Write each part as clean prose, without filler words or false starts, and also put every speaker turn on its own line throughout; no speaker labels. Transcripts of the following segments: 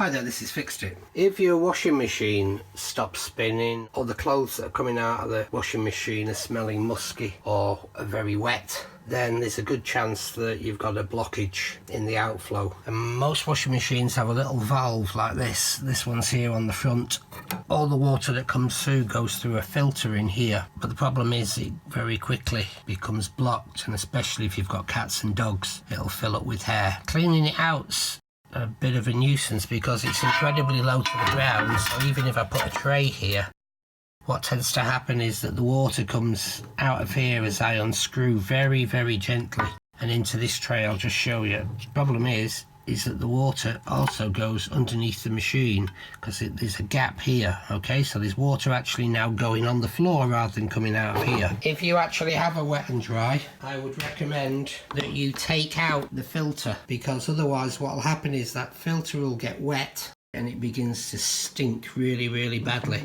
Hi there, this has fixed it. If your washing machine stops spinning, or the clothes that are coming out of the washing machine are smelling musky or are very wet, then there's a good chance that you've got a blockage in the outflow. And most washing machines have a little valve like this. This one's here on the front. All the water that comes through goes through a filter in here, but the problem is it very quickly becomes blocked, and especially if you've got cats and dogs, it'll fill up with hair. Cleaning it out's a bit of a nuisance because it's incredibly low to the ground, so even if I put a tray here, what tends to happen is that the water comes out of here as I unscrew very, very gently and into this tray. I'll just show you. The problem is that the water also goes underneath the machine because there's a gap here. Okay, so there's water actually now going on the floor rather than coming out of here. If you actually have a wet and dry, I would recommend that you take out the filter, because otherwise what will happen is that filter will get wet and it begins to stink really, really badly.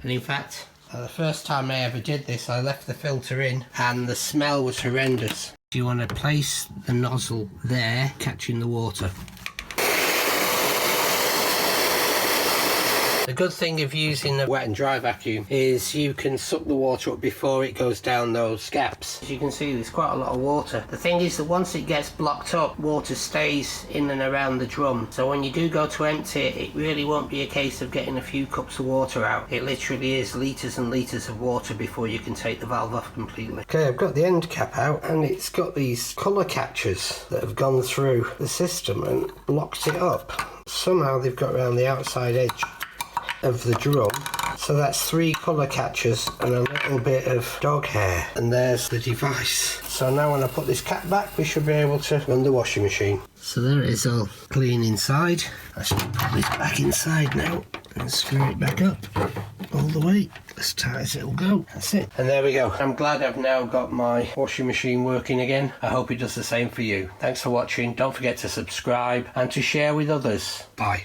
And in fact, the first time I ever did this, I left the filter in and the smell was horrendous. You want to place the nozzle there, catching the water. The good thing of using a wet and dry vacuum is you can suck the water up before it goes down those gaps. As you can see, there's quite a lot of water. The thing is that once it gets blocked up, water stays in and around the drum. So when you do go to empty it, it really won't be a case of getting a few cups of water out. It literally is litres and litres of water before you can take the valve off completely. Okay, I've got the end cap out and it's got these colour catchers that have gone through the system and blocked it up. Somehow they've got around the outside edge of the drum, so that's 3 colour catchers and a little bit of dog hair, and there's the device. So now when I put this cap back, we should be able to run the washing machine. So there it is, all clean inside. I should put this back inside now and screw it back up all the way as tight as it'll go. That's it, and there we go. I'm glad I've now got my washing machine working again. I hope it does the same for you. Thanks for watching. Don't forget to subscribe and to share with others. Bye.